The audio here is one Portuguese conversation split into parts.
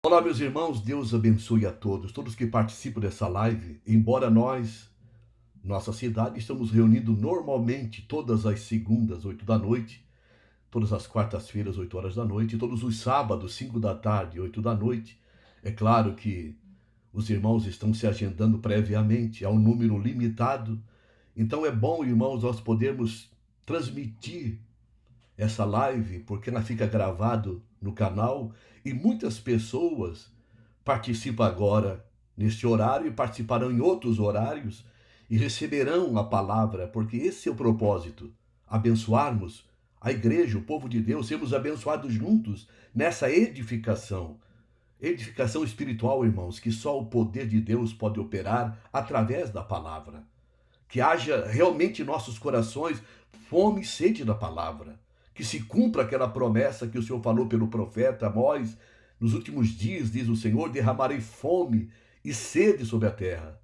Olá, meus irmãos, Deus abençoe a todos, todos que participam dessa live. Embora nossa cidade, estamos reunidos normalmente todas as segundas, 8 da noite, todas as quartas-feiras, 8 horas da noite, todos os sábados, 5 da tarde, 8 da noite. É claro que os irmãos estão se agendando previamente, há um número limitado. Então é bom, irmãos, nós podermos transmitir essa live, porque ela fica gravado no canal e muitas pessoas participam agora neste horário e participarão em outros horários e receberão a palavra, porque esse é o propósito, abençoarmos a igreja, o povo de Deus, sermos abençoados juntos nessa edificação. Edificação espiritual, irmãos, que só o poder de Deus pode operar através da palavra. Que haja realmente em nossos corações fome e sede da palavra. Que se cumpra aquela promessa que o Senhor falou pelo profeta Amós. Nos últimos dias, diz o Senhor, derramarei fome e sede sobre a terra.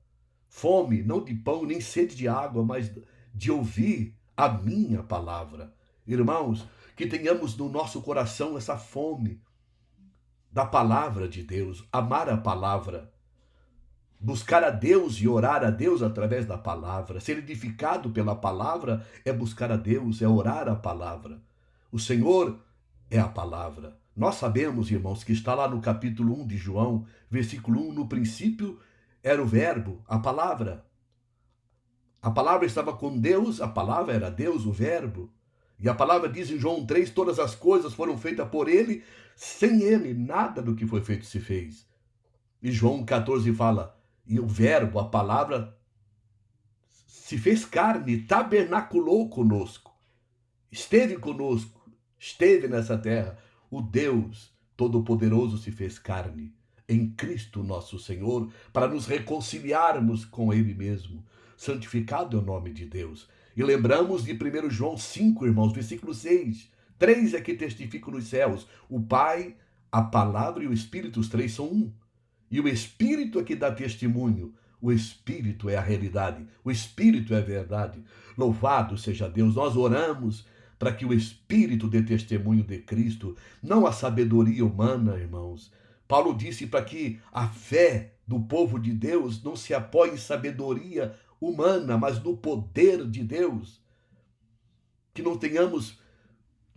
Fome, não de pão, nem sede de água, mas de ouvir a minha palavra. Irmãos, que tenhamos no nosso coração essa fome da palavra de Deus, amar a palavra, buscar a Deus e orar a Deus através da palavra. Ser edificado pela palavra é buscar a Deus, é orar a palavra. O Senhor é a palavra. Nós sabemos, irmãos, que está lá no capítulo 1 de João, versículo 1, no princípio era o verbo, a palavra. A palavra estava com Deus, a palavra era Deus, o verbo. E a palavra diz em João 3, todas as coisas foram feitas por ele, sem ele nada do que foi feito se fez. E João 14 fala, e o verbo, a palavra, se fez carne, tabernaculou conosco, esteve conosco, esteve nessa terra. O Deus Todo-Poderoso se fez carne em Cristo nosso Senhor, para nos reconciliarmos com Ele mesmo. Santificado é o nome de Deus. E lembramos de 1 João 5, irmãos, versículo 6. 3 é que testificam nos céus. O Pai, a palavra e o Espírito, os três são um. E o Espírito é que dá testemunho. O Espírito é a realidade. O Espírito é a verdade. Louvado seja Deus. Nós oramos para que o Espírito dê testemunho de Cristo, não a sabedoria humana, irmãos. Paulo disse para que a fé do povo de Deus não se apoie em sabedoria humana, mas no poder de Deus. Que não tenhamos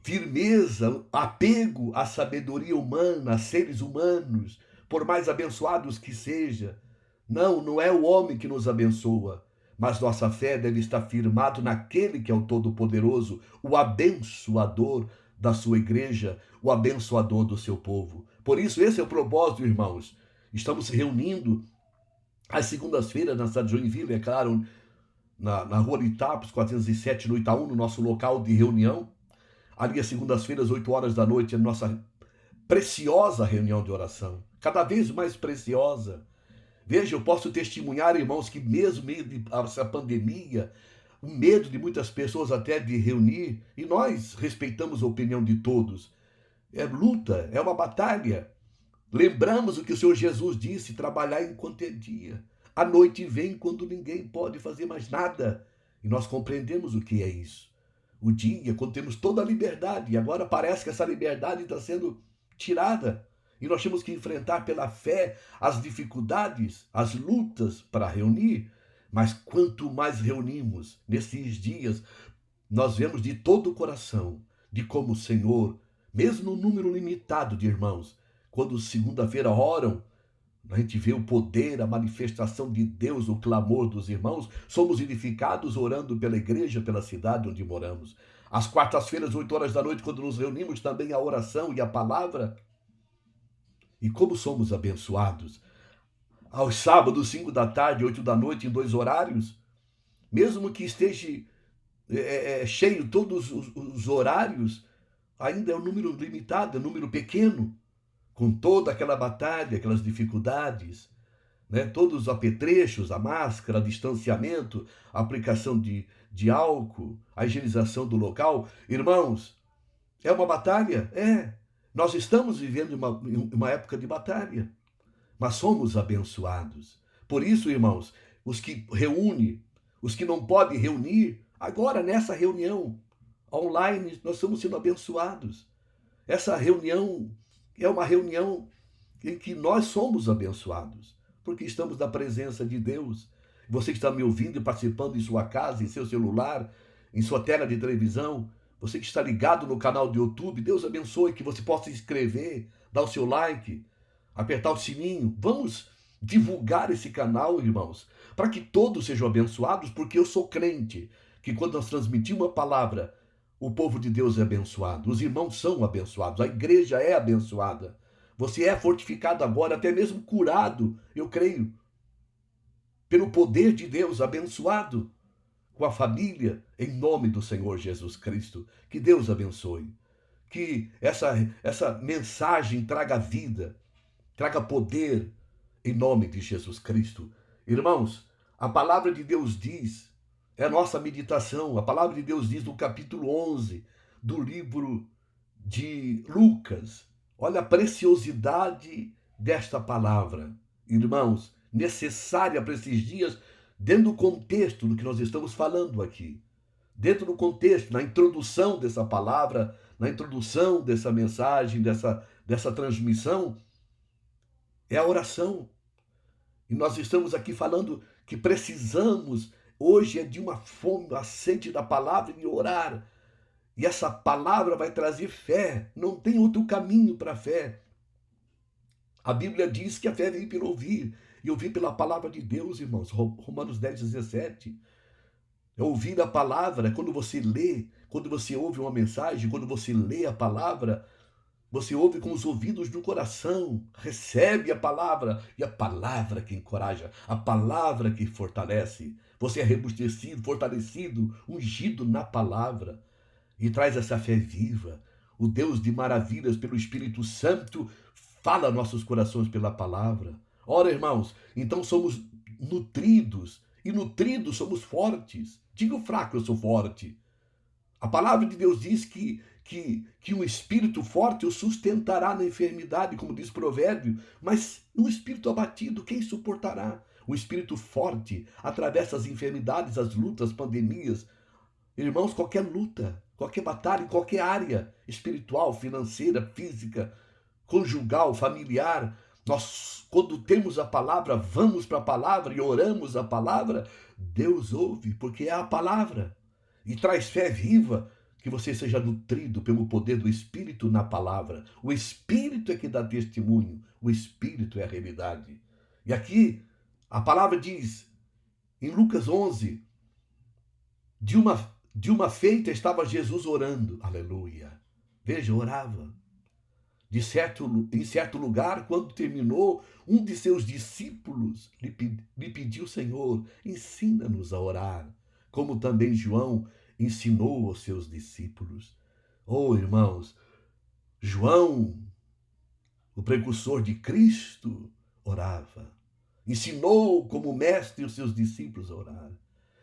firmeza, apego à sabedoria humana, a seres humanos, por mais abençoados que seja. Não, não é o homem que nos abençoa, mas nossa fé deve estar firmada naquele que é o Todo-Poderoso, o abençoador da sua igreja, o abençoador do seu povo. Por isso, esse é o propósito, irmãos. Estamos se reunindo às segundas-feiras na cidade de Joinville, é claro, na Rua Itapos, 407, no Itaú, no nosso local de reunião. Ali às segundas-feiras, 8 horas da noite, a nossa preciosa reunião de oração. Cada vez mais preciosa. Veja, eu posso testemunhar, irmãos, que mesmo meio dessa pandemia, o medo de muitas pessoas até de reunir, e nós respeitamos a opinião de todos. É luta, é uma batalha. Lembramos o que o Senhor Jesus disse, trabalhar enquanto é dia. A noite vem quando ninguém pode fazer mais nada. E nós compreendemos o que é isso. O dia, quando temos toda a liberdade, e agora parece que essa liberdade está sendo tirada. E nós temos que enfrentar pela fé as dificuldades, as lutas para reunir. Mas quanto mais reunimos nesses dias, nós vemos de todo o coração de como o Senhor, mesmo no número limitado de irmãos, quando segunda-feira oram, a gente vê o poder, a manifestação de Deus, o clamor dos irmãos. Somos edificados orando pela igreja, pela cidade onde moramos. Às quartas-feiras, 8 horas da noite, quando nos reunimos, também a oração e a palavra. E como somos abençoados. Aos sábados, 5 da tarde, 8 da noite, em 2 horários, mesmo que esteja cheio todos os horários, ainda é um número limitado, é um número pequeno, com toda aquela batalha, aquelas dificuldades, né? Todos os apetrechos, a máscara, distanciamento, a aplicação de álcool, a higienização do local. Irmãos, é uma batalha? É. Nós estamos vivendo uma época de batalha, mas somos abençoados. Por isso, irmãos, os que reúnem, os que não podem reunir, agora nessa reunião online, nós estamos sendo abençoados. Essa reunião é uma reunião em que nós somos abençoados, porque estamos na presença de Deus. Você que está me ouvindo e participando em sua casa, em seu celular, em sua tela de televisão, você que está ligado no canal do YouTube, Deus abençoe, que você possa se inscrever, dar o seu like, apertar o sininho. Vamos divulgar esse canal, irmãos, para que todos sejam abençoados, porque eu sou crente, que quando nós transmitimos uma palavra, o povo de Deus é abençoado, os irmãos são abençoados, a igreja é abençoada. Você é fortificado agora, até mesmo curado, eu creio, pelo poder de Deus, abençoado com a família, em nome do Senhor Jesus Cristo. Que Deus abençoe. Que essa mensagem traga vida, traga poder, em nome de Jesus Cristo. Irmãos, a palavra de Deus diz, é a nossa meditação, a palavra de Deus diz no capítulo 11 do livro de Lucas. Olha a preciosidade desta palavra, irmãos, necessária para esses dias, dentro do contexto do que nós estamos falando aqui. Dentro do contexto, na introdução dessa palavra, na introdução dessa mensagem, dessa transmissão, é a oração. E nós estamos aqui falando que precisamos, hoje é de uma fome, uma sede da palavra e orar. E essa palavra vai trazer fé. Não tem outro caminho para a fé. A Bíblia diz que a fé vem pelo ouvir. E ouvir pela palavra de Deus, irmãos. Romanos 10, 17. É ouvir a palavra. Quando você lê, quando você ouve uma mensagem, quando você lê a palavra, você ouve com os ouvidos do coração, recebe a palavra, e a palavra que encoraja, a palavra que fortalece. Você é robustecido, fortalecido, ungido na palavra, e traz essa fé viva. O Deus de maravilhas, pelo Espírito Santo, fala nossos corações pela palavra. Ora, irmãos, então somos nutridos, e nutridos somos fortes. Diga o fraco, eu sou forte. A palavra de Deus diz que um espírito forte o sustentará na enfermidade, como diz o provérbio, mas um espírito abatido, quem suportará? O espírito forte atravessa as enfermidades, as lutas, as pandemias. Irmãos, qualquer luta, qualquer batalha, em qualquer área, espiritual, financeira, física, conjugal, familiar, nós, quando temos a palavra, vamos para a palavra e oramos a palavra, Deus ouve, porque é a palavra. E traz fé viva, que você seja nutrido pelo poder do Espírito na palavra. O Espírito é que dá testemunho, o Espírito é a realidade. E aqui, a palavra diz, em Lucas 11, de uma feita estava Jesus orando, aleluia. Veja, orava. Em certo lugar, quando terminou, um de seus discípulos lhe pediu, Senhor, ensina-nos a orar, como também João ensinou aos seus discípulos. Oh, irmãos, João, o precursor de Cristo, orava. Ensinou como mestre os seus discípulos a orar.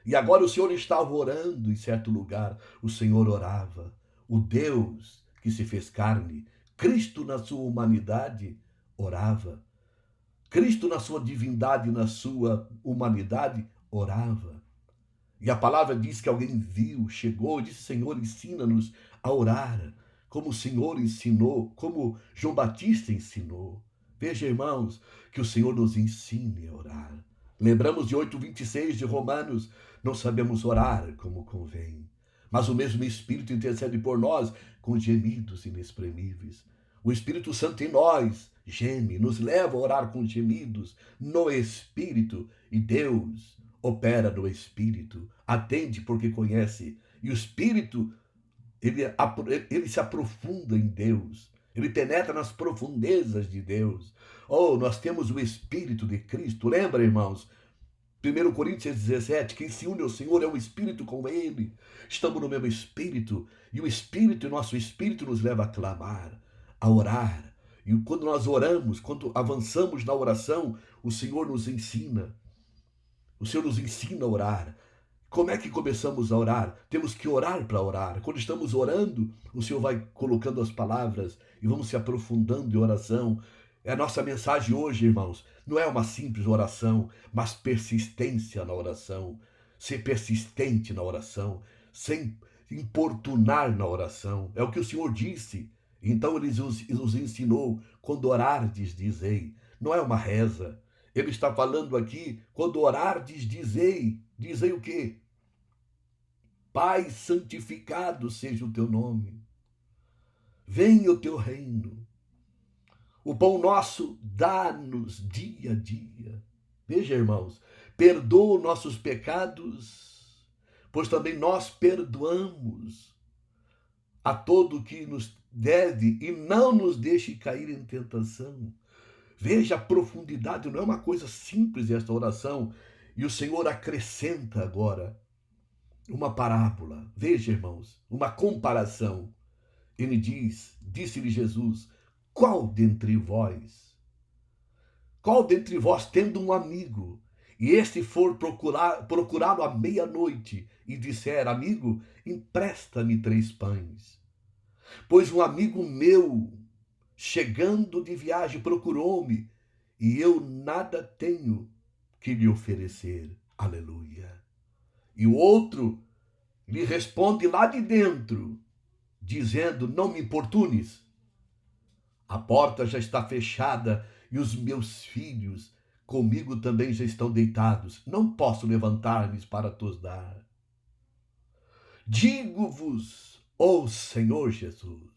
E agora o Senhor estava orando em certo lugar. O Senhor orava. O Deus que se fez carne, Cristo na sua humanidade, orava. Cristo na sua divindade, na sua humanidade, orava. E a palavra diz que alguém viu, chegou e disse, Senhor, ensina-nos a orar, como o Senhor ensinou, como João Batista ensinou. Veja, irmãos, que o Senhor nos ensine a orar. Lembramos de 8:26 de Romanos, não sabemos orar como convém, mas o mesmo Espírito intercede por nós com gemidos inexprimíveis. O Espírito Santo em nós geme, nos leva a orar com gemidos no Espírito, e Deus opera no Espírito, atende porque conhece, e o Espírito, ele se aprofunda em Deus, ele penetra nas profundezas de Deus. Oh, nós temos o Espírito de Cristo, lembra, irmãos? 1 Coríntios 17, quem se une ao Senhor é um Espírito com Ele, estamos no mesmo Espírito, e o Espírito, nosso Espírito nos leva a clamar, a orar, e quando nós oramos, quando avançamos na oração, o Senhor nos ensina. O Senhor nos ensina a orar. Como é que começamos a orar? Temos que orar para orar. Quando estamos orando, o Senhor vai colocando as palavras e vamos se aprofundando em oração. É a nossa mensagem hoje, irmãos. Não é uma simples oração, mas persistência na oração. Ser persistente na oração, sem importunar na oração. É o que o Senhor disse Então ele nos ensinou, quando orardes, dizei. Não é uma reza. Ele está falando aqui, quando orardes, dizei. Dizei o quê? Pai, santificado seja o teu nome. Venha o teu reino. O pão nosso dá-nos dia a dia. Veja, irmãos, perdoa nossos pecados, pois também nós perdoamos a todo que nos deve e não nos deixe cair em tentação. Veja a profundidade, não é uma coisa simples esta oração. E o Senhor acrescenta agora uma parábola. Veja, irmãos, uma comparação. Ele diz, disse-lhe Jesus, qual dentre vós tendo um amigo, e este for procurá-lo à meia-noite, e disser, amigo, empresta-me 3 pães. Pois um amigo meu, chegando de viagem, procurou-me, e eu nada tenho que lhe oferecer. Aleluia. E o outro lhe responde lá de dentro, dizendo, não me importunes. A porta já está fechada e os meus filhos comigo também já estão deitados. Não posso levantar-me para tos dar. Digo-vos, ó Senhor Jesus,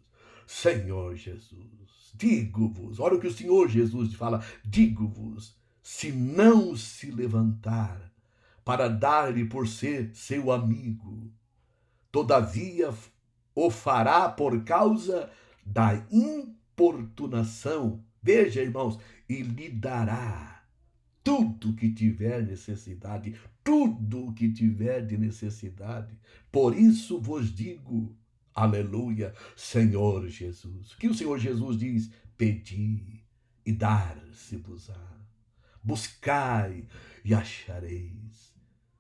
digo-vos, olha o que o Senhor Jesus fala, digo-vos, se não se levantar para dar-lhe por ser seu amigo, todavia o fará por causa da importunação. Veja, irmãos, e lhe dará tudo que tiver necessidade, tudo que tiver de necessidade. Por isso vos digo, aleluia, Senhor Jesus. O que o Senhor Jesus diz? Pedi e dar-se-vos-á. Buscai e achareis.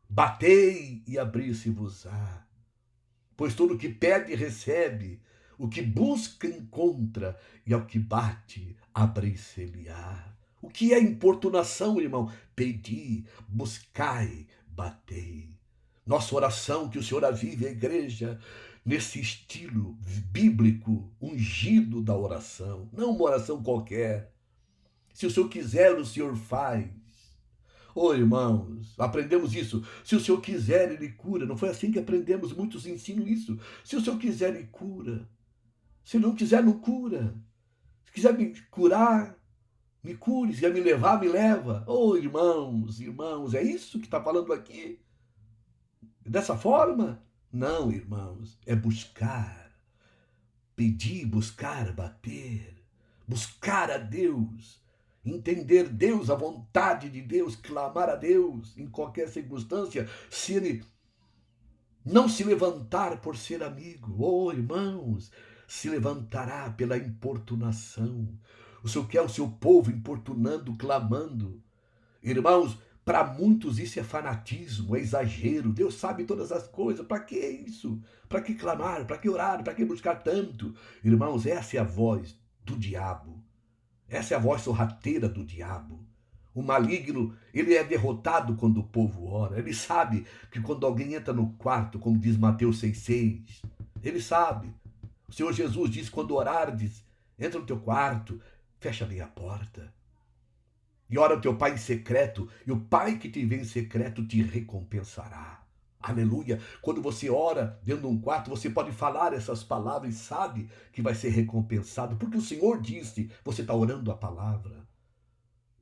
Batei e abrir-se-vos-á. Pois todo que pede, recebe. O que busca, encontra. E ao que bate, abrir-se-lhe-á. O que é importunação, irmão? Pedi, buscai, batei. Nossa oração, que o Senhor avive a igreja nesse estilo bíblico, ungido da oração. Não uma oração qualquer. Se o Senhor quiser, o Senhor faz. Ô irmãos, aprendemos isso. Se o Senhor quiser, Ele cura. Não foi assim que aprendemos? Muitos ensinam isso. Se o Senhor quiser, Ele cura. Se não quiser, não cura. Se quiser me curar, me cure. Se quiser me levar, me leva. Ô irmãos, é isso que está falando aqui? Dessa forma? Não, irmãos. É buscar. Pedir, buscar, bater. Buscar a Deus. Entender Deus, a vontade de Deus, clamar a Deus em qualquer circunstância, se Ele não se levantar por ser amigo, oh irmãos, se levantará pela importunação. O Senhor quer o seu povo importunando, clamando. Irmãos, para muitos isso é fanatismo, é exagero. Deus sabe todas as coisas. Para que isso? Para que clamar? Para que orar? Para que buscar tanto? Irmãos, essa é a voz do diabo. Essa é a voz sorrateira do diabo. O maligno, ele é derrotado quando o povo ora. Ele sabe que quando alguém entra no quarto, como diz Mateus 6,6, ele sabe. O Senhor Jesus diz, quando orardes, entra no teu quarto, fecha bem a porta. E ora o teu pai em secreto, e o pai que te vê em secreto te recompensará. Aleluia. Quando você ora dentro de um quarto, você pode falar essas palavras e sabe que vai ser recompensado, porque o Senhor disse, você está orando a palavra.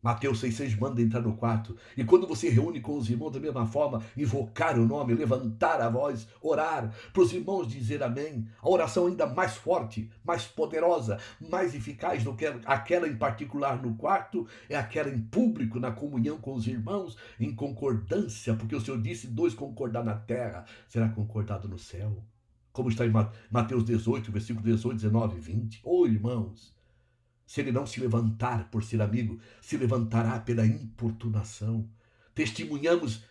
Mateus 6,6 manda entrar no quarto. E quando você reúne com os irmãos da mesma forma, invocar o nome, levantar a voz, orar, para os irmãos dizer amém. A oração ainda mais forte, mais poderosa, mais eficaz do que aquela em particular no quarto, é aquela em público, na comunhão com os irmãos, em concordância, porque o Senhor disse, 2 concordar na terra, será concordado no céu. Como está em Mateus 18, versículo 18, 19 e 20. Oh, irmãos, se ele não se levantar por ser amigo, se levantará pela importunação. Testemunhamos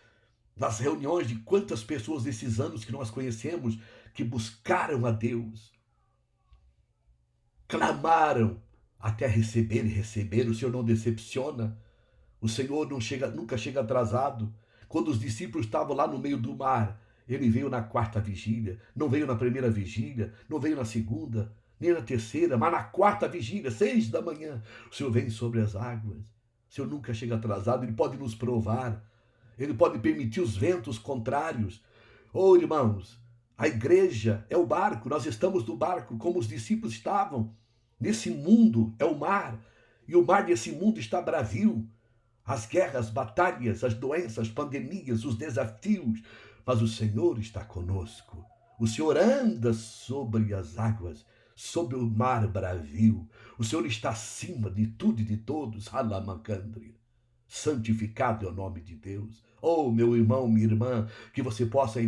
nas reuniões de quantas pessoas nesses anos que nós conhecemos que buscaram a Deus, clamaram até receber e receber. O Senhor não decepciona. O Senhor nunca chega atrasado. Quando os discípulos estavam lá no meio do mar, ele veio na 4ª vigília, não veio na 1ª vigília, não veio na 2ª. nem na terceira, mas na quarta vigília, 6 da manhã, o Senhor vem sobre as águas. O Senhor nunca chega atrasado, Ele pode nos provar, Ele pode permitir os ventos contrários. Oh, irmãos, a igreja é o barco, nós estamos no barco, como os discípulos estavam. Nesse mundo é o mar, e o mar desse mundo está bravio. As guerras, batalhas, as doenças, as pandemias, os desafios, mas o Senhor está conosco. O Senhor anda sobre as águas, sobre o mar bravio. O Senhor está acima de tudo e de todos. Alamacandria. Santificado é o nome de Deus. Oh, meu irmão, minha irmã, que você possa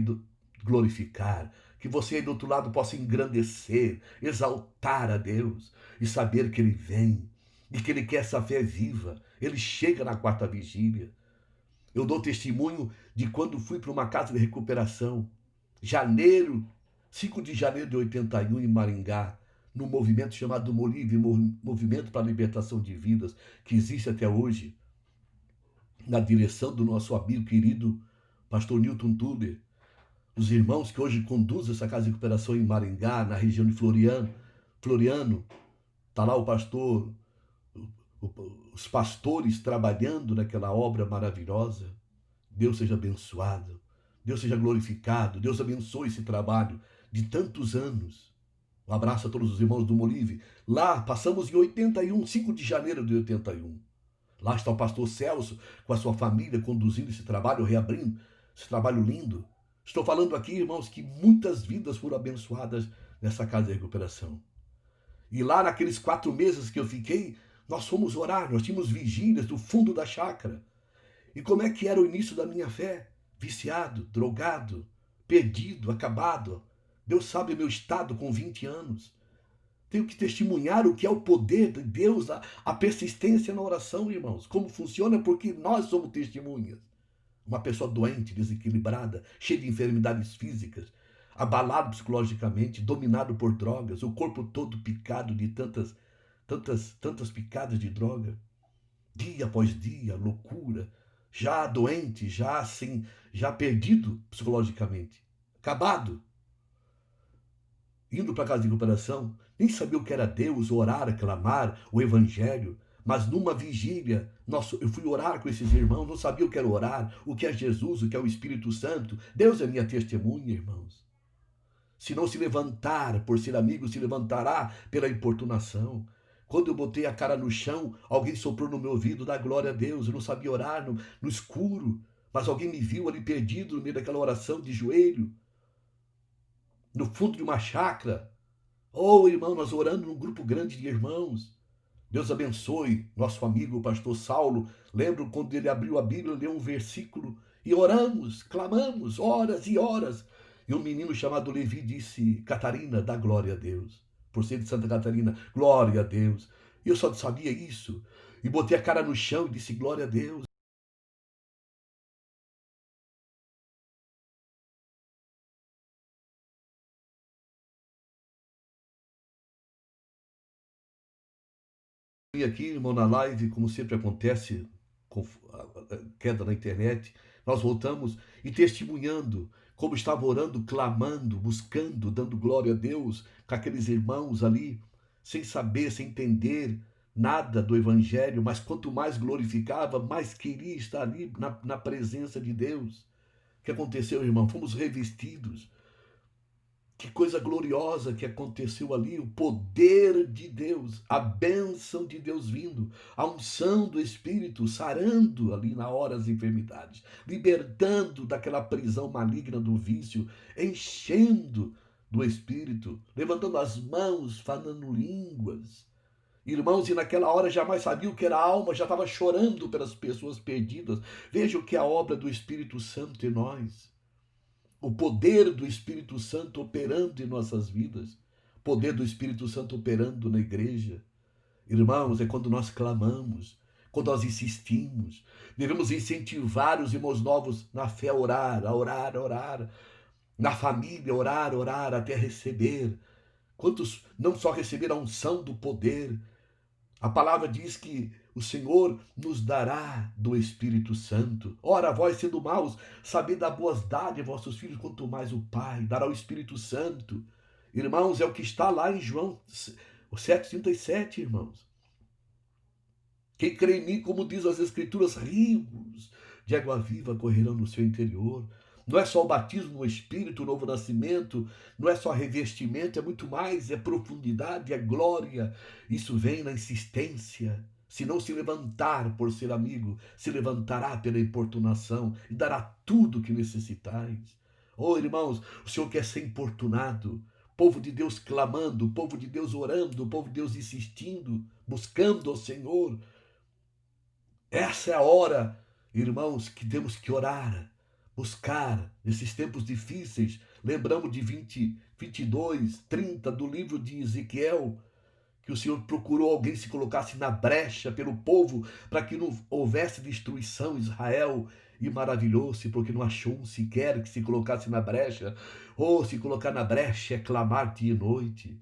glorificar, que você aí do outro lado possa engrandecer, exaltar a Deus e saber que Ele vem e que Ele quer essa fé viva. Ele chega na quarta vigília. Eu dou testemunho de quando fui para uma casa de recuperação, janeiro, 5 de janeiro de 81, em Maringá, num movimento chamado Molive, Movimento para a Libertação de Vidas, que existe até hoje, na direção do nosso amigo querido pastor Newton Tuller, os irmãos que hoje conduzem essa casa de recuperação em Maringá, na região de Floriano, está lá o pastor, os pastores trabalhando naquela obra maravilhosa. Deus seja abençoado, Deus seja glorificado, Deus abençoe esse trabalho de tantos anos. Um abraço a todos os irmãos do Molive. Lá passamos em 81, 5 de janeiro de 81. Lá está o pastor Celso com a sua família conduzindo esse trabalho, reabrindo esse trabalho lindo. Estou falando aqui, irmãos, que muitas vidas foram abençoadas nessa casa de recuperação. E lá naqueles 4 meses que eu fiquei, nós fomos orar, nós tínhamos vigílias do fundo da chácara. E como é que era o início da minha fé? Viciado, drogado, perdido, acabado. Deus sabe o meu estado com 20 anos. Tenho que testemunhar o que é o poder de Deus, a persistência na oração, irmãos. Como funciona, porque nós somos testemunhas. Uma pessoa doente, desequilibrada, cheia de enfermidades físicas, abalado psicologicamente, dominado por drogas, o corpo todo picado de tantas picadas de droga. Dia após dia, loucura, já doente, já assim, já perdido psicologicamente, acabado, indo para a casa de recuperação, nem sabia o que era Deus, orar, clamar, o evangelho, mas numa vigília, eu fui orar com esses irmãos, não sabia o que era orar, o que é Jesus, o que é o Espírito Santo. Deus é minha testemunha, irmãos. Se não se levantar por ser amigo, se levantará pela importunação. Quando eu botei a cara no chão, alguém soprou no meu ouvido, dá glória a Deus. Eu não sabia orar no escuro, mas alguém me viu ali perdido no meio daquela oração de joelho, no fundo de uma chácara. Oh, irmão, nós orando num grupo grande de irmãos. Deus abençoe nosso amigo, o pastor Saulo. Lembro quando ele abriu a Bíblia, leu um versículo e oramos, clamamos, horas e horas. E um menino chamado Levi disse: Catarina, dá glória a Deus. Por ser de Santa Catarina, glória a Deus. E eu só sabia isso. E botei a cara no chão e disse: glória a Deus. E aqui, irmão, na live, como sempre acontece, com a queda na internet, nós voltamos e testemunhando como estava orando, clamando, buscando, dando glória a Deus com aqueles irmãos ali, sem saber, sem entender nada do Evangelho, mas quanto mais glorificava, mais queria estar ali na presença de Deus. O que aconteceu, irmão? Fomos revestidos. Que coisa gloriosa que aconteceu ali, o poder de Deus, a bênção de Deus vindo, a unção do Espírito sarando ali na hora as enfermidades, libertando daquela prisão maligna do vício, enchendo do Espírito, levantando as mãos, falando línguas. Irmãos, e naquela hora jamais sabia o que era alma, já estava chorando pelas pessoas perdidas. Veja o que é a obra do Espírito Santo em nós. O poder do Espírito Santo operando em nossas vidas, poder do Espírito Santo operando na igreja. Irmãos, é quando nós clamamos, quando nós insistimos. Devemos incentivar os irmãos novos na fé a orar, a orar, a orar. Na família, orar, orar, até receber. Quantos não só receber a unção do poder? A palavra diz que o Senhor nos dará do Espírito Santo. Ora, vós sendo maus, sabei dar boas dádivas a vossos filhos, quanto mais o Pai dará o Espírito Santo. Irmãos, é o que está lá em João 7,37, irmãos. Quem crê em mim, como diz as Escrituras, rios de água viva correrão no seu interior. Não é só o batismo no Espírito, o novo nascimento, não é só revestimento, é muito mais, é profundidade, é glória. Isso vem na insistência. Se não se levantar por ser amigo, se levantará pela importunação e dará tudo o que necessitais. Oh, irmãos, o Senhor quer ser importunado. Povo de Deus clamando, povo de Deus orando, povo de Deus insistindo, buscando ao Senhor. Essa é a hora, irmãos, que temos que orar, buscar nesses tempos difíceis. Lembramos de 22, 30 do livro de Ezequiel, que o Senhor procurou alguém se colocasse na brecha pelo povo para que não houvesse destruição em Israel. E maravilhou-se porque não achou um sequer que se colocasse na brecha. Ou se colocar na brecha é clamar dia e noite.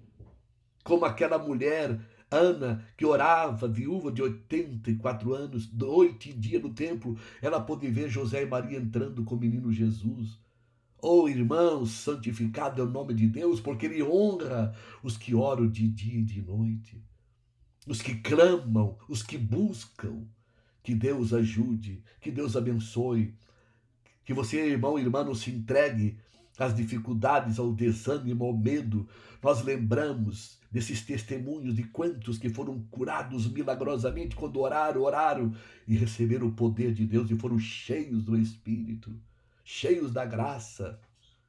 Como aquela mulher Ana, que orava, viúva de 84 anos, noite e dia no templo, ela pôde ver José e Maria entrando com o menino Jesus. Oh, irmãos, santificado é o nome de Deus, porque Ele honra os que oram de dia e de noite, os que clamam, os que buscam. Que Deus ajude, que Deus abençoe, que você, irmão e irmã, não se entregue às dificuldades, ao desânimo, ao medo. Nós lembramos desses testemunhos de quantos que foram curados milagrosamente quando oraram e receberam o poder de Deus e foram cheios do Espírito, cheios da graça,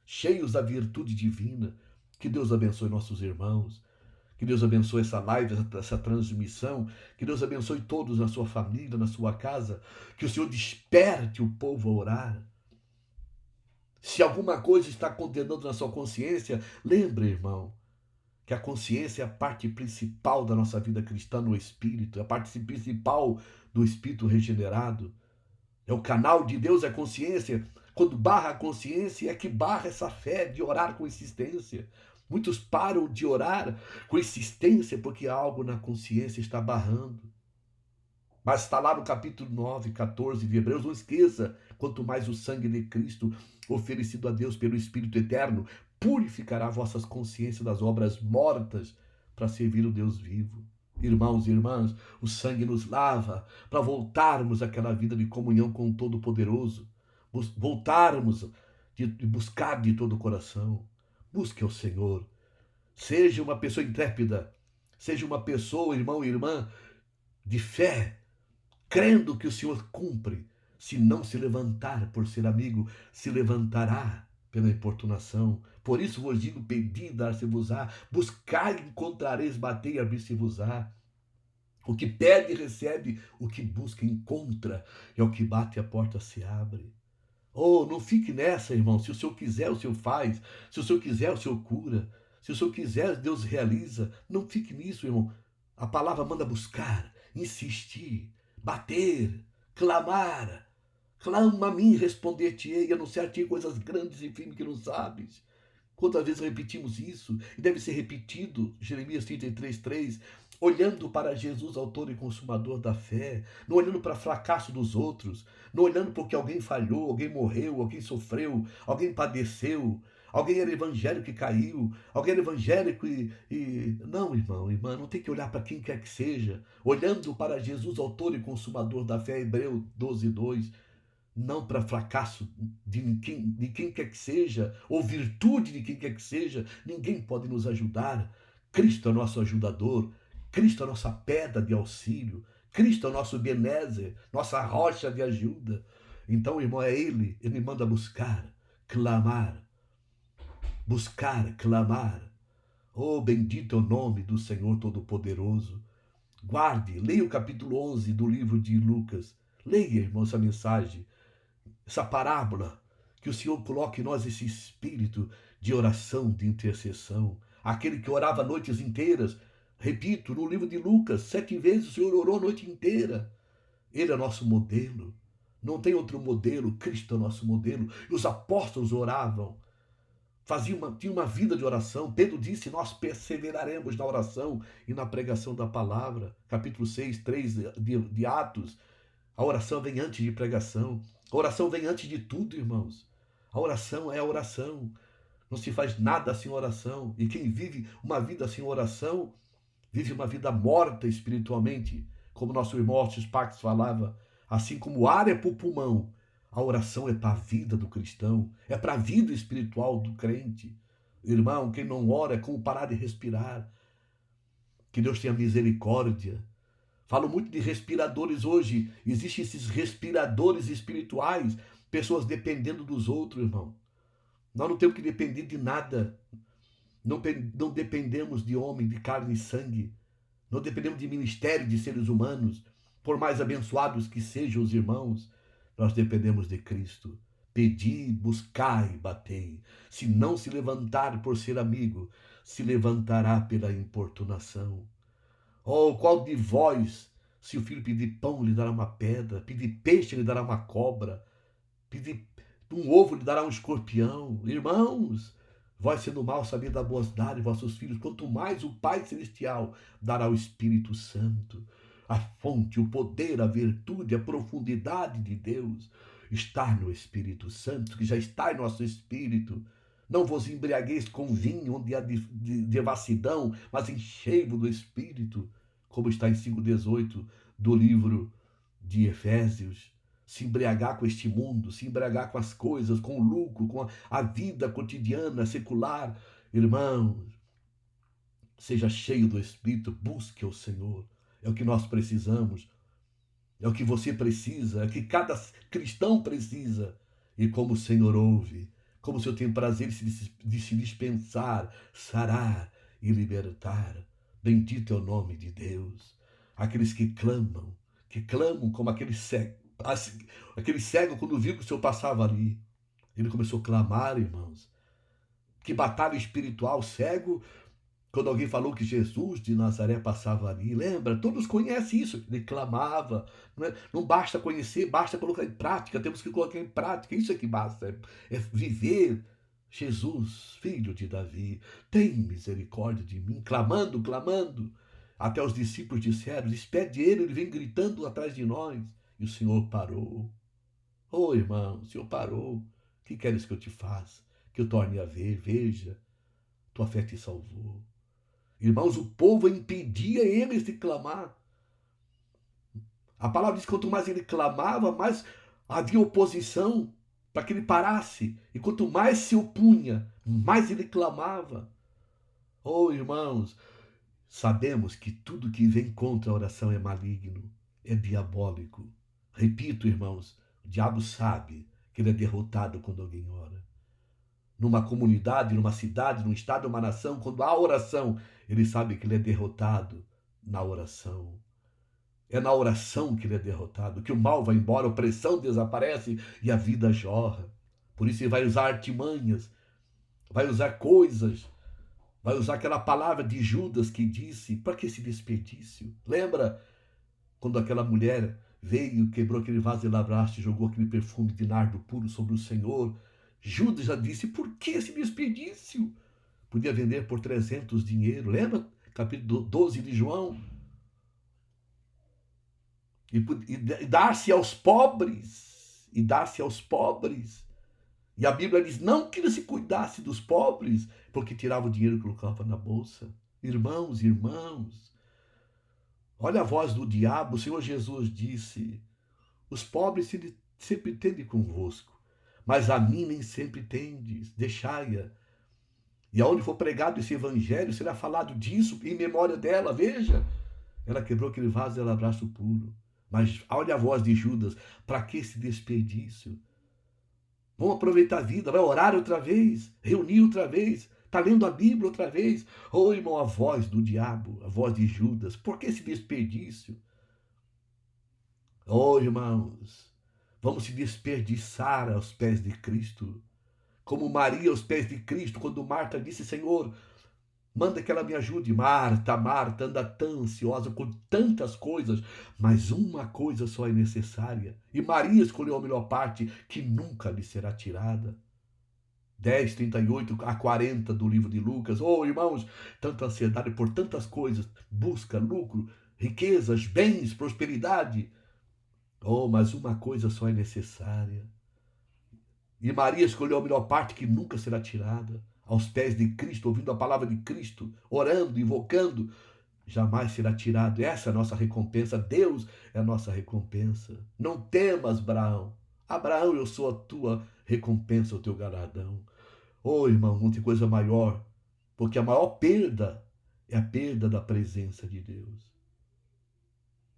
cheios da virtude divina. Que Deus abençoe nossos irmãos. Que Deus abençoe essa live, essa transmissão. Que Deus abençoe todos na sua família, na sua casa. Que o Senhor desperte o povo a orar. Se alguma coisa está condenando na sua consciência, lembre, irmão, que a consciência é a parte principal da nossa vida cristã no Espírito, é a parte principal do Espírito regenerado. É o canal de Deus, é a consciência. Quando barra a consciência, é que barra essa fé de orar com insistência. Muitos param de orar com insistência porque algo na consciência está barrando. Mas está lá no capítulo 9, 14 de Hebreus, não esqueça, quanto mais o sangue de Cristo, oferecido a Deus pelo Espírito Eterno, purificará vossas consciências das obras mortas para servir o Deus vivo. Irmãos e irmãs, o sangue nos lava para voltarmos àquela vida de comunhão com o Todo-Poderoso, voltarmos de buscar de todo o coração. Busque ao Senhor. Seja uma pessoa intrépida, seja uma pessoa, irmão e irmã, de fé, crendo que o Senhor cumpre. Se não se levantar por ser amigo, se levantará pela importunação. Por isso vos digo, pedi, dar-se-vos-á, buscai, encontrareis, batei, abrir-se-vos-á. O que pede, recebe, o que busca, encontra, e ao que bate, a porta se abre. Oh, não fique nessa, irmão. Se o Senhor quiser, o Senhor faz. Se o Senhor quiser, o Senhor cura. Se o Senhor quiser, Deus realiza. Não fique nisso, irmão. A palavra manda buscar, insistir, bater, clamar. Clama a mim, responder-te-ei, anunciar-te coisas grandes e firmes que não sabes. Quantas vezes repetimos isso? E deve ser repetido, Jeremias 33:3, olhando para Jesus, autor e consumador da fé, não olhando para o fracasso dos outros, não olhando porque alguém falhou, alguém morreu, alguém sofreu, alguém padeceu, alguém era evangélico e caiu, alguém era evangélico e... Não, irmão, irmã, não tem que olhar para quem quer que seja, olhando para Jesus, autor e consumador da fé, Hebreus 12:2, não para fracasso de quem quer que seja, ou virtude de quem quer que seja, ninguém pode nos ajudar. Cristo é nosso ajudador, Cristo é nossa pedra de auxílio, Cristo é nosso Ebenezer, nossa rocha de ajuda. Então, irmão, é Ele manda buscar, clamar, buscar, clamar. Oh, bendito é o nome do Senhor Todo-Poderoso. Guarde, leia o capítulo 11 do livro de Lucas. Leia, irmão, essa mensagem, essa parábola, que o Senhor coloque em nós esse espírito de oração, de intercessão. Aquele que orava noites inteiras, repito, no livro de Lucas, 7 vezes o Senhor orou a noite inteira. Ele é nosso modelo. Não tem outro modelo, Cristo é o nosso modelo. E os apóstolos oravam, tinham uma vida de oração. Pedro disse, nós perseveraremos na oração e na pregação da palavra. Capítulo 6, 3 de Atos. A oração vem antes de pregação. A oração vem antes de tudo, irmãos. A oração é a oração. Não se faz nada sem oração. E quem vive uma vida sem oração, vive uma vida morta espiritualmente. Como nosso irmão Ortiz Pax falava, assim como o ar é para o pulmão, a oração é para a vida do cristão, é para a vida espiritual do crente. Irmão, quem não ora é como parar de respirar. Que Deus tenha misericórdia. Falo muito de respiradores hoje. Existem esses respiradores espirituais, pessoas dependendo dos outros, irmão. Nós não temos que depender de nada. Não dependemos de homem, de carne e sangue. Não dependemos de ministério de seres humanos. Por mais abençoados que sejam os irmãos, nós dependemos de Cristo. Pedi, buscai, batei. Se não se levantar por ser amigo, se levantará pela importunação. Oh, qual de vós, se o filho pedir pão, lhe dará uma pedra, pedir peixe, lhe dará uma cobra, pedir um ovo, lhe dará um escorpião? Irmãos, vós sendo mal, sabendo dar boas dádivas vossos filhos, quanto mais o Pai Celestial dará o Espírito Santo. A fonte, o poder, a virtude, a profundidade de Deus está no Espírito Santo, que já está em nosso espírito. Não vos embriagueis com vinho, onde há devassidão, mas enchei-vos do Espírito, como está em 5,18 do livro de Efésios. Se embriagar com este mundo, se embriagar com as coisas, com o lucro, com a vida cotidiana, secular. Irmãos, seja cheio do Espírito, busque o Senhor. É o que nós precisamos, é o que você precisa, é o que cada cristão precisa. E como o Senhor ouve, como o Senhor tem prazer de se dispensar, sarar e libertar. Bendito é o nome de Deus. Aqueles que clamam como aquele cego. Aquele cego, quando viu que o Senhor passava ali, ele começou a clamar, irmãos. Que batalha espiritual, cego, quando alguém falou que Jesus de Nazaré passava ali. Lembra? Todos conhecem isso. Ele clamava. Não basta conhecer, basta colocar em prática. Temos que colocar em prática. Isso é que basta. É viver. Jesus, filho de Davi, tem misericórdia de mim. Clamando, clamando. Até os discípulos disseram, despede ele vem gritando atrás de nós. E o Senhor parou. Oh, irmão, o Senhor parou. O que queres que eu te faça? Que eu torne a ver? Veja, tua fé te salvou. Irmãos, o povo impedia eles de clamar. A palavra diz que quanto mais ele clamava, mais havia oposição para que ele parasse. E quanto mais se opunha, mais ele clamava. Oh, irmãos, sabemos que tudo que vem contra a oração é maligno, é diabólico. Repito, irmãos, o diabo sabe que ele é derrotado quando alguém ora. Numa comunidade, numa cidade, num estado, numa nação, quando há oração, ele sabe que ele é derrotado na oração. É na oração que ele é derrotado, que o mal vai embora, a opressão desaparece e a vida jorra. Por isso ele vai usar artimanhas, vai usar coisas, vai usar aquela palavra de Judas que disse, para que esse desperdício? Lembra quando aquela mulher veio, quebrou aquele vaso de lavraste, jogou aquele perfume de nardo puro sobre o Senhor? Judas já disse, por que esse desperdício? Podia vender por 300 dinheiro, lembra? Capítulo 12 de João. E dar-se aos pobres, e dar-se aos pobres. E a Bíblia diz, não que ele se cuidasse dos pobres, porque tirava o dinheiro e colocava na bolsa. Irmãos, irmãos, olha a voz do diabo. O Senhor Jesus disse, os pobres sempre tendem convosco, mas a mim nem sempre tendes, deixai-a. E aonde for pregado esse evangelho, será falado disso em memória dela. Veja, ela quebrou aquele vaso de abraço puro. Mas olha a voz de Judas, para que esse desperdício? Vamos aproveitar a vida, vai orar outra vez, reunir outra vez, está lendo a Bíblia outra vez. Oh, irmão, a voz do diabo, a voz de Judas, por que esse desperdício? Oh, irmãos, vamos se desperdiçar aos pés de Cristo. Como Maria aos pés de Cristo, quando Marta disse, Senhor, manda que ela me ajude. Marta, Marta, anda tão ansiosa com tantas coisas, mas uma coisa só é necessária. E Maria escolheu a melhor parte, que nunca lhe será tirada. 10, 38 a 40 do livro de Lucas. Oh, irmãos, tanta ansiedade por tantas coisas. Busca, lucro, riquezas, bens, prosperidade. Oh, mas uma coisa só é necessária. E Maria escolheu a melhor parte que nunca será tirada. aos pés de Cristo, ouvindo a palavra de Cristo, orando, invocando, jamais será tirado. Essa é a nossa recompensa. Deus é a nossa recompensa. Não temas, Abraão. Abraão, eu sou a tua recompensa, o teu galardão. Oh, irmão, não tem coisa maior, porque a maior perda é a perda da presença de Deus.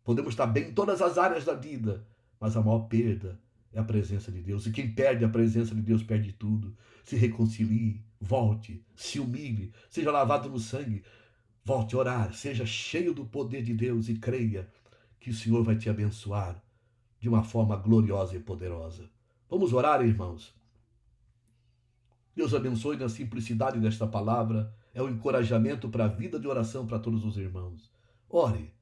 Podemos estar bem em todas as áreas da vida, mas a maior perda é a presença de Deus. E quem perde a presença de Deus perde tudo. Se reconcilie, volte, se humilhe, seja lavado no sangue, volte a orar, seja cheio do poder de Deus e creia que o Senhor vai te abençoar de uma forma gloriosa e poderosa. Vamos orar, irmãos. Deus abençoe na simplicidade desta palavra. É um encorajamento para a vida de oração para todos os irmãos. Ore.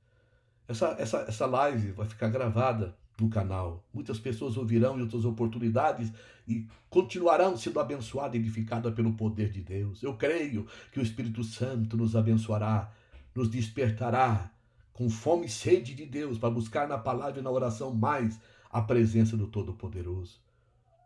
Essa live vai ficar gravada no canal. Muitas pessoas ouvirão em outras oportunidades e continuarão sendo abençoadas e edificadas pelo poder de Deus. Eu creio que o Espírito Santo nos abençoará, nos despertará com fome e sede de Deus para buscar na palavra e na oração mais a presença do Todo-Poderoso.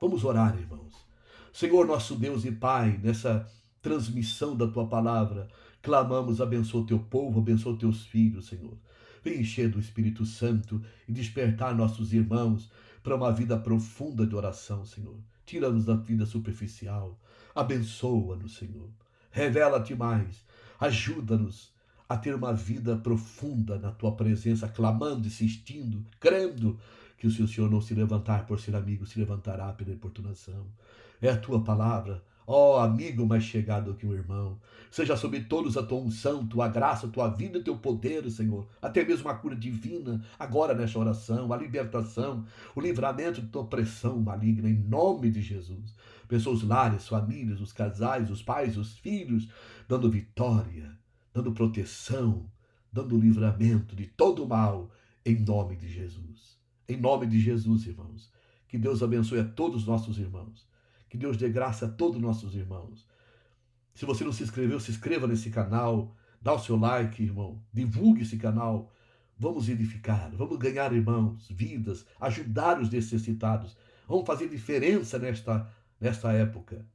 Vamos orar, irmãos. Senhor, nosso Deus e Pai, nessa transmissão da tua palavra, clamamos, abençoa o teu povo, abençoa os teus filhos, Senhor. Vem encher do Espírito Santo e despertar nossos irmãos para uma vida profunda de oração, Senhor. Tira-nos da vida superficial. Abençoa-nos, Senhor. Revela-te mais. Ajuda-nos a ter uma vida profunda na tua presença, clamando, insistindo, crendo que se o Senhor não se levantar por ser amigo, se levantará pela importunação. É a tua palavra. Ó, amigo mais chegado que um irmão, seja sobre todos a tua unção, tua graça, tua vida e teu poder, Senhor. Até mesmo a cura divina, agora nesta oração, a libertação, o livramento de tua opressão maligna, em nome de Jesus. Abençoa os lares, famílias, os casais, os pais, os filhos, dando vitória, dando proteção, dando livramento de todo o mal, em nome de Jesus. Em nome de Jesus, irmãos. Que Deus abençoe a todos os nossos irmãos. Que Deus dê graça a todos os nossos irmãos. Se você não se inscreveu, se inscreva nesse canal. Dá o seu like, irmão. Divulgue esse canal. Vamos edificar, vamos ganhar irmãos, vidas, ajudar os necessitados. Vamos fazer diferença nesta época.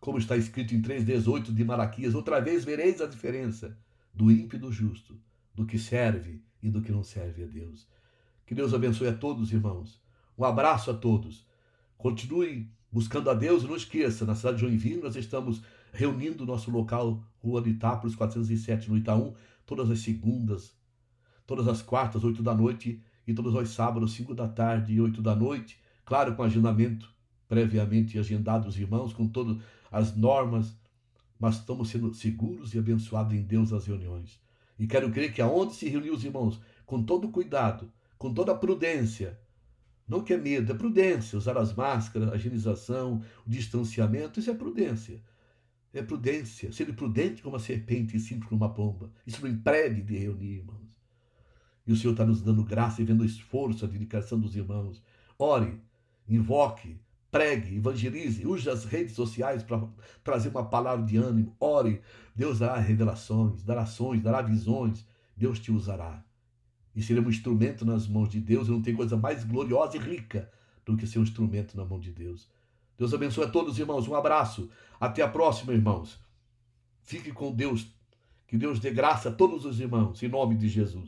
Como está escrito em 3,18 de Malaquias, outra vez vereis a diferença do ímpio e do justo, do que serve e do que não serve a Deus. Que Deus abençoe a todos, irmãos. Um abraço a todos. Continue buscando a Deus e não esqueça, na cidade de Joinville nós estamos reunindo o nosso local, Rua de Itápolis, 407, no Itaú, todas as segundas, todas as quartas, 8 da noite, e todos os sábados, 5 da tarde e 8 da noite, claro, com agendamento previamente agendado dos irmãos, com todas as normas, mas estamos sendo seguros e abençoados em Deus nas reuniões. E quero crer que aonde se reuniu os irmãos, com todo cuidado, com toda a prudência, não que é medo, é prudência. Usar as máscaras, a higienização, o distanciamento, isso é prudência. É prudência. Ser prudente como uma serpente e simples como uma pomba. Isso não impede de reunir, irmãos. E o Senhor está nos dando graça e vendo o esforço, a dedicação dos irmãos. Ore, invoque, pregue, evangelize, use as redes sociais para trazer uma palavra de ânimo. Ore, Deus dará revelações, dará ações, dará visões. Deus te usará. E seremos um instrumento nas mãos de Deus. E não tem coisa mais gloriosa e rica do que ser um instrumento na mão de Deus. Deus abençoe a todos, irmãos. Um abraço. Até a próxima, irmãos. Fique com Deus. Que Deus dê graça a todos os irmãos. Em nome de Jesus.